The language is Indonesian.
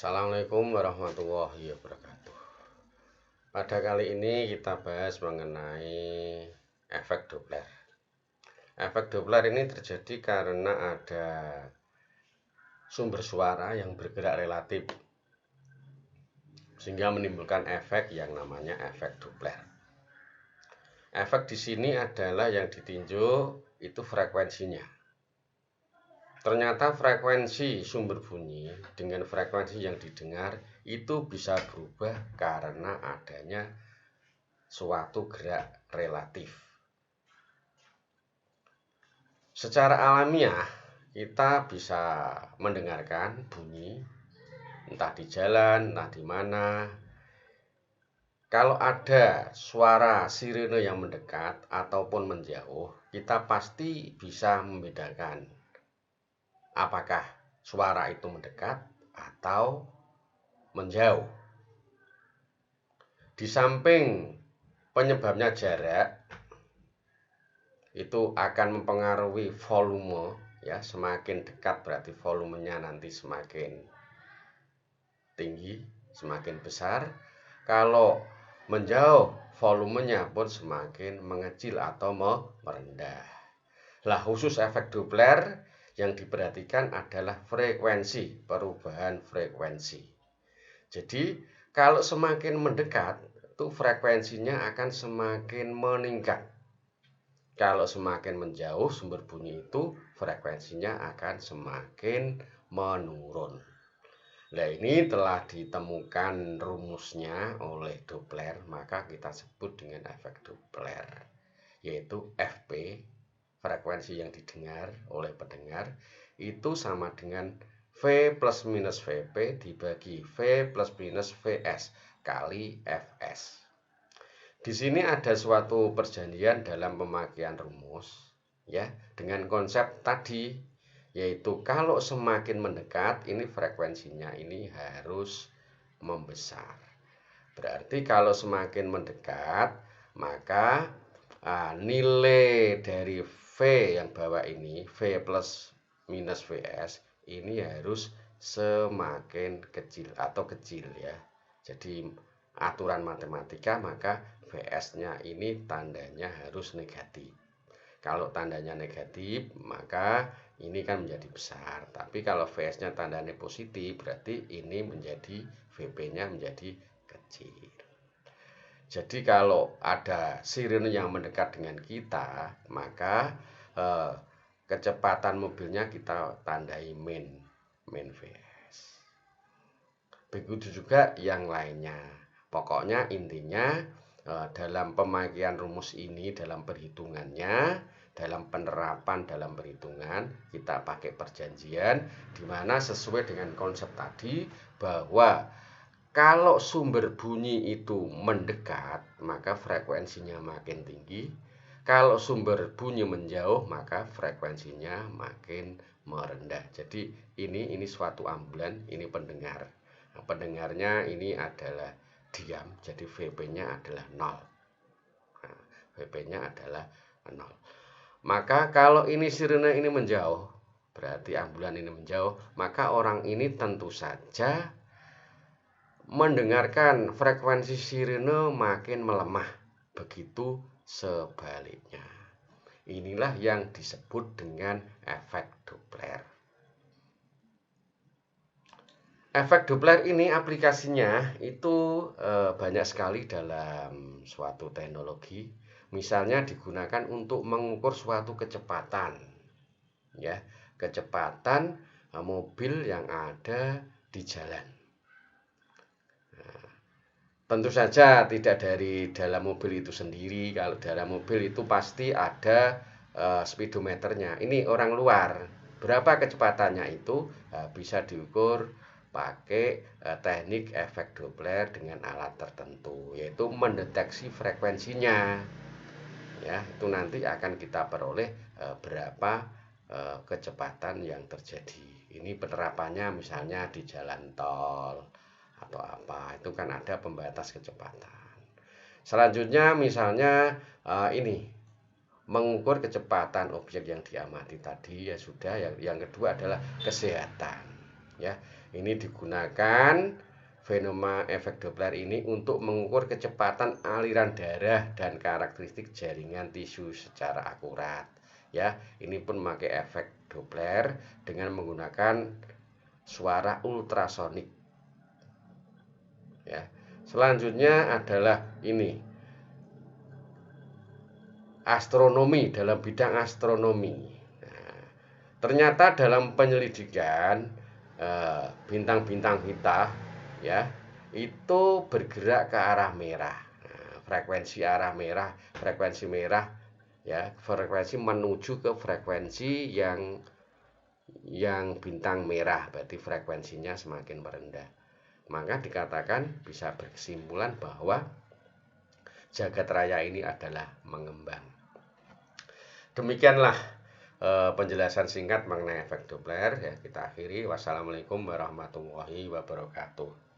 Assalamualaikum warahmatullahi wabarakatuh. Pada kali ini kita bahas mengenai efek Doppler. Efek Doppler ini terjadi karena ada sumber suara yang bergerak relatif sehingga menimbulkan efek yang namanya efek Doppler. Efek di sini adalah yang ditinjau itu frekuensinya. Ternyata frekuensi sumber bunyi dengan frekuensi yang didengar itu bisa berubah karena adanya suatu gerak relatif. Secara alamiah kita bisa mendengarkan bunyi entah di jalan, entah di mana. Kalau ada suara sirene yang mendekat ataupun menjauh, kita pasti bisa membedakan apakah suara itu mendekat atau menjauh. Di samping penyebabnya jarak, itu akan mempengaruhi volume, ya, semakin dekat berarti volumenya nanti semakin tinggi, semakin besar. Kalau menjauh, volumenya pun semakin mengecil atau merendah. Lah, khusus efek Doppler yang diperhatikan adalah frekuensi, perubahan frekuensi. Jadi kalau semakin mendekat, itu frekuensinya akan semakin meningkat. Kalau semakin menjauh sumber bunyi itu, frekuensinya akan semakin menurun. Nah, ini telah ditemukan rumusnya oleh Doppler, maka kita sebut dengan efek Doppler, yaitu Fp, frekuensi yang didengar oleh pendengar, itu sama dengan V plus minus Vp dibagi V plus minus Vs kali Fs. Di sini ada suatu perjanjian dalam pemakaian rumus, ya, dengan konsep tadi, yaitu kalau semakin mendekat ini frekuensinya ini harus membesar. Berarti kalau semakin mendekat maka nilai dari V yang bawah ini, V plus minus Vs, ini harus semakin kecil atau kecil, ya. Jadi aturan matematika maka Vs-nya ini tandanya harus negatif. Kalau tandanya negatif maka ini kan menjadi besar. Tapi kalau Vs-nya tandanya positif berarti ini menjadi Vp-nya menjadi kecil. Jadi kalau ada sirene yang mendekat dengan kita, maka kecepatan mobilnya kita tandai min Vs. Begitu juga yang lainnya. Pokoknya intinya dalam pemakaian rumus ini, dalam perhitungannya, dalam penerapan dalam perhitungan, kita pakai perjanjian di mana sesuai dengan konsep tadi bahwa kalau sumber bunyi itu mendekat, maka frekuensinya makin tinggi. Kalau sumber bunyi menjauh, maka frekuensinya makin merendah. Jadi ini suatu ambulan, ini pendengar. Nah, pendengarnya ini adalah diam, jadi Vp-nya adalah 0. Nah, Vp-nya adalah 0. Maka kalau ini sirene ini menjauh, berarti ambulan ini menjauh, maka orang ini tentu saja mendengarkan frekuensi sirene makin melemah. Begitu sebaliknya. Inilah yang disebut dengan efek Doppler. Efek Doppler ini aplikasinya itu banyak sekali dalam suatu teknologi. Misalnya digunakan untuk mengukur suatu kecepatan, ya, kecepatan mobil yang ada di jalan. Tentu saja tidak dari dalam mobil itu sendiri. Kalau dalam mobil itu pasti ada speedometernya. Ini orang luar. Berapa kecepatannya itu bisa diukur pakai teknik efek Doppler dengan alat tertentu, yaitu mendeteksi frekuensinya. Ya, itu nanti akan kita peroleh berapa kecepatan yang terjadi. Ini penerapannya misalnya di jalan tol atau apa, itu kan ada pembatas kecepatan. Selanjutnya misalnya ini mengukur kecepatan objek yang diamati tadi, ya sudah. Yang kedua adalah kesehatan. Ya, ini digunakan fenomena efek Doppler ini untuk mengukur kecepatan aliran darah dan karakteristik jaringan tisu secara akurat. Ya, ini pun memakai efek Doppler dengan menggunakan suara ultrasonik. Ya, selanjutnya adalah ini astronomi, dalam bidang astronomi. Nah, ternyata dalam penyelidikan bintang-bintang hitam ya itu bergerak ke arah merah. Nah, frekuensi merah ya, frekuensi menuju ke frekuensi yang bintang merah, berarti frekuensinya semakin merendah. Maka dikatakan bisa berkesimpulan bahwa jagat raya ini adalah mengembang. Demikianlah penjelasan singkat mengenai efek Doppler ya, kita akhiri. Wassalamualaikum warahmatullahi wabarakatuh.